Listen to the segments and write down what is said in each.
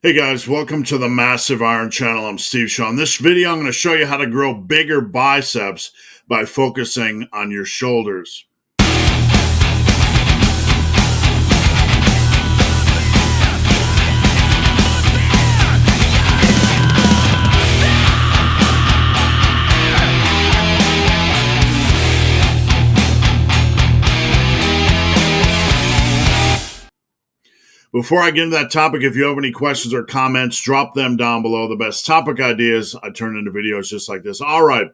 Hey guys, welcome to the Massive Iron Channel. I'm Steve Shaw. In this video, I'm going to show you how to grow bigger biceps by focusing on your shoulders. Before I get into that topic, if you have any questions or comments, drop them down below. The best topic ideas I turn into videos just like this. All right.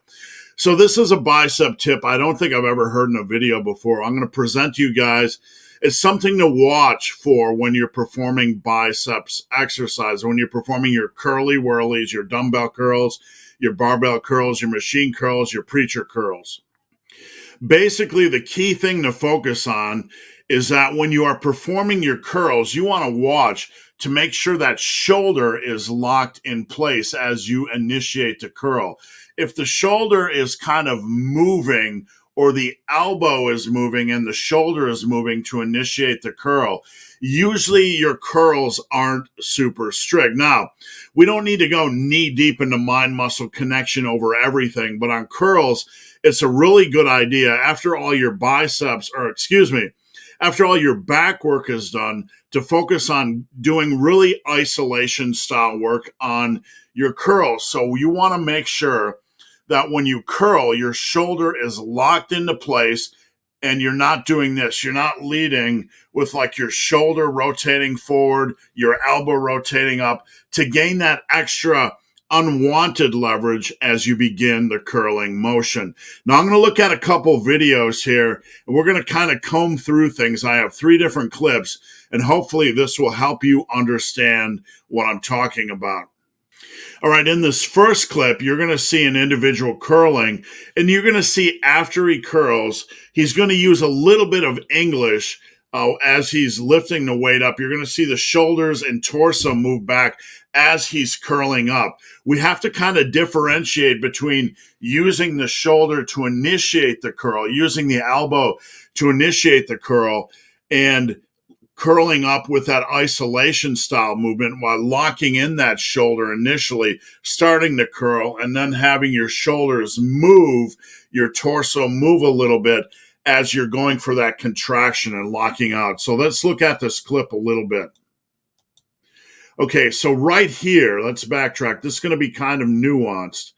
So this is a bicep tip I don't think I've ever heard in a video before. I'm going to present to you guys. It's something to watch for when you're performing biceps exercise, when you're performing your curly whirlies, your dumbbell curls, your barbell curls, your machine curls, your preacher curls. Basically, the key thing to focus on is that when you are performing your curls, you want to watch to make sure that shoulder is locked in place as you initiate the curl. If the shoulder is kind of moving or the elbow is moving and the shoulder is moving to initiate the curl, usually your curls aren't super strict. Now, we don't need to go knee deep into mind-muscle connection over everything, but on curls, it's a really good idea after all your after all your back work is done, to focus on doing really isolation style work on your curls. So you want to make sure that when you curl, your shoulder is locked into place and you're not doing this. You're not leading with like your shoulder rotating forward, your elbow rotating up to gain that extra unwanted leverage as you begin the curling motion. Now I'm going to look at a couple videos here and we're going to kind of comb through things. I have 3 different clips and hopefully this will help you understand what I'm talking about. All right, in this first clip, you're going to see an individual curling and you're going to see after he curls, he's going to use a little bit of English as he's lifting the weight up. You're going to see the shoulders and torso move back as he's curling up. We have to kind of differentiate between using the shoulder to initiate the curl, using the elbow to initiate the curl, and curling up with that isolation style movement while locking in that shoulder initially, starting to curl, and then having your shoulders move, your torso move a little bit as you're going for that contraction and locking out. So let's look at this clip a little bit. Okay, so right here, let's backtrack. This is going to be kind of nuanced.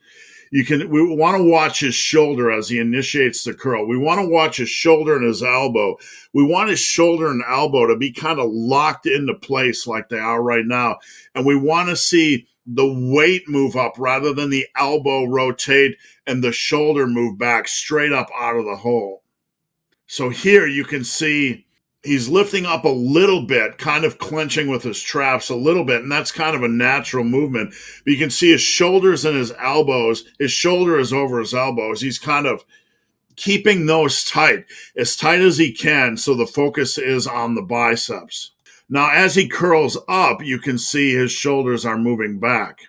We want to watch his shoulder as he initiates the curl. We want to watch his shoulder and his elbow. We want his shoulder and elbow to be kind of locked into place like they are right now. And we want to see the weight move up rather than the elbow rotate and the shoulder move back straight up out of the hole. So here you can see he's lifting up a little bit, kind of clenching with his traps a little bit, and that's kind of a natural movement. But you can see his shoulders and his elbows. His shoulder is over his elbows. He's kind of keeping those tight as he can, so the focus is on the biceps. Now, as he curls up, you can see his shoulders are moving back.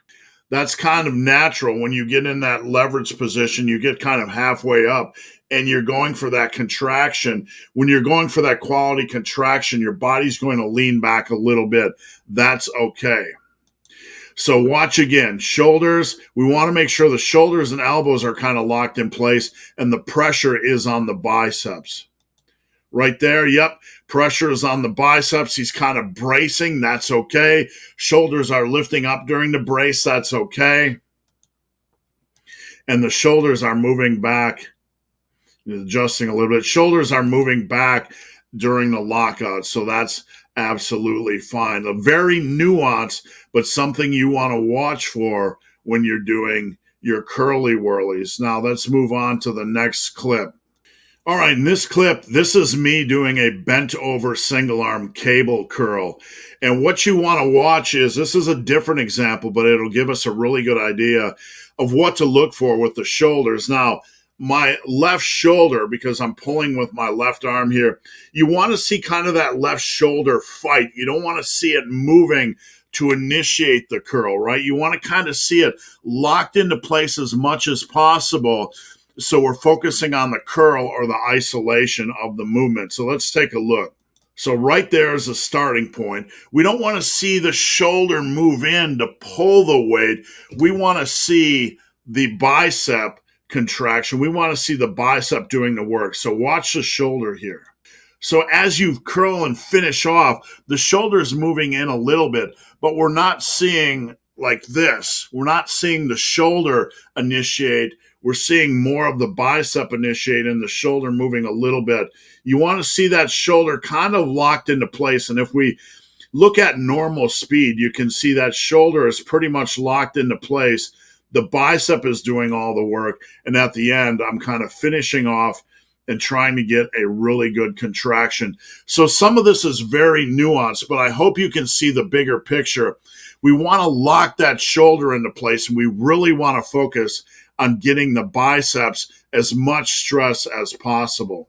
That's kind of natural. When you get in that leverage position, you get kind of halfway up and you're going for that contraction. When you're going for that quality contraction, your body's going to lean back a little bit. That's okay. So watch again. Shoulders, we want to make sure the shoulders and elbows are kind of locked in place and the pressure is on the biceps. Right there, yep, pressure is on the biceps. He's kind of bracing, that's okay. Shoulders are lifting up during the brace, that's okay. And the shoulders are moving back, adjusting a little bit. Shoulders are moving back during the lockout, so that's absolutely fine. A very nuanced, but something you want to watch for when you're doing your curly whirlies. Now let's move on to the next clip. All right, in this clip, this is me doing a bent over single arm cable curl. And what you want to watch is, this is a different example, but it'll give us a really good idea of what to look for with the shoulders. Now, my left shoulder, because I'm pulling with my left arm here, you want to see kind of that left shoulder fight. You don't want to see it moving to initiate the curl, right? You want to kind of see it locked into place as much as possible. So we're focusing on the curl or the isolation of the movement. So let's take a look. So right there is a starting point. We don't want to see the shoulder move in to pull the weight. We want to see the bicep contraction. We want to see the bicep doing the work. So watch the shoulder here. So as you curl and finish off, the shoulder is moving in a little bit, but we're not seeing like this. We're not seeing the shoulder initiate. We're seeing more of the bicep initiate and the shoulder moving a little bit. You want to see that shoulder kind of locked into place. And if we look at normal speed, you can see that shoulder is pretty much locked into place. The bicep is doing all the work. And at the end, I'm kind of finishing off and trying to get a really good contraction. So some of this is very nuanced, but I hope you can see the bigger picture. We want to lock that shoulder into place, and we really want to focus on getting the biceps as much stress as possible.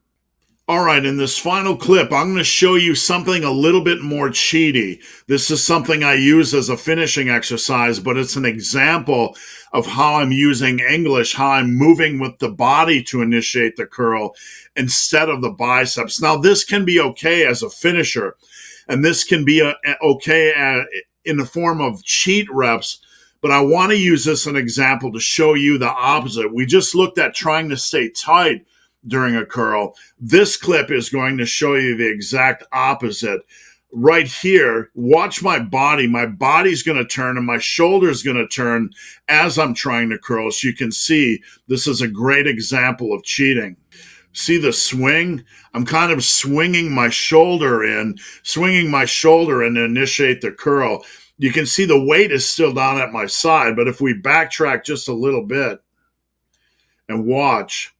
All right, in this final clip, I'm going to show you something a little bit more cheaty. This is something I use as a finishing exercise, but it's an example of how I'm using English, how I'm moving with the body to initiate the curl instead of the biceps. Now, this can be okay as a finisher, and this can be okay in the form of cheat reps, but I want to use this as an example to show you the opposite. We just looked at trying to stay tight during a curl. This clip is going to show you the exact opposite. Right here, watch my body. My body's going to turn and my shoulder's going to turn as I'm trying to curl. So you can see this is a great example of cheating. See the swing? I'm kind of swinging my shoulder in to initiate the curl. You can see the weight is still down at my side, but if we backtrack just a little bit and watch,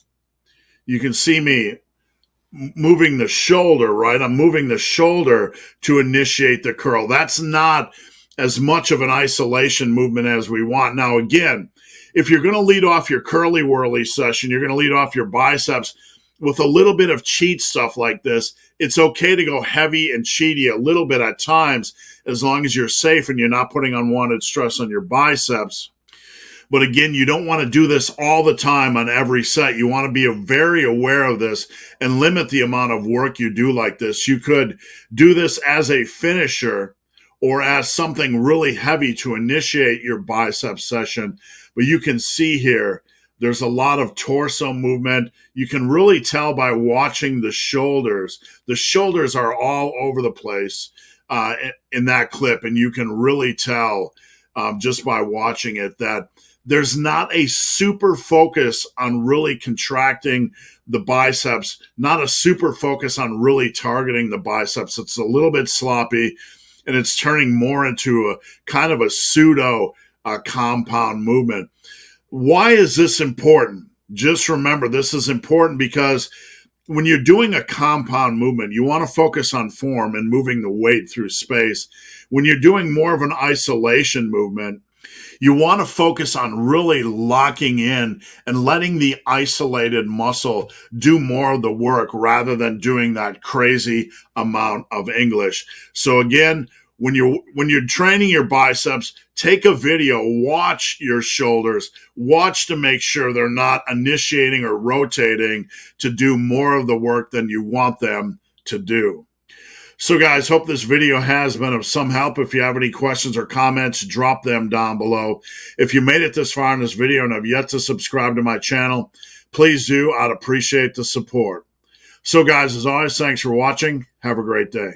you can see me moving the shoulder, right? I'm moving the shoulder to initiate the curl. That's not as much of an isolation movement as we want. Now, again, if you're going to lead off your curly whirly session, you're going to lead off your biceps with a little bit of cheat stuff like this. It's okay to go heavy and cheaty a little bit at times, as long as you're safe and you're not putting unwanted stress on your biceps. But again, you don't want to do this all the time on every set. You want to be very aware of this and limit the amount of work you do like this. You could do this as a finisher or as something really heavy to initiate your bicep session. But you can see here, there's a lot of torso movement. You can really tell by watching the shoulders. The shoulders are all over the place in that clip, and you can really tell just by watching it that there's not a super focus on really contracting the biceps, not a super focus on really targeting the biceps. It's a little bit sloppy, and it's turning more into a kind of a pseudo compound movement. Why is this important? Just remember, this is important because when you're doing a compound movement, you want to focus on form and moving the weight through space. When you're doing more of an isolation movement, you want to focus on really locking in and letting the isolated muscle do more of the work rather than doing that crazy amount of English. So again, when you're training your biceps, take a video, watch your shoulders, watch to make sure they're not initiating or rotating to do more of the work than you want them to do. So guys, hope this video has been of some help. If you have any questions or comments, drop them down below. If you made it this far in this video and have yet to subscribe to my channel, please do. I'd appreciate the support. So guys, as always, thanks for watching. Have a great day.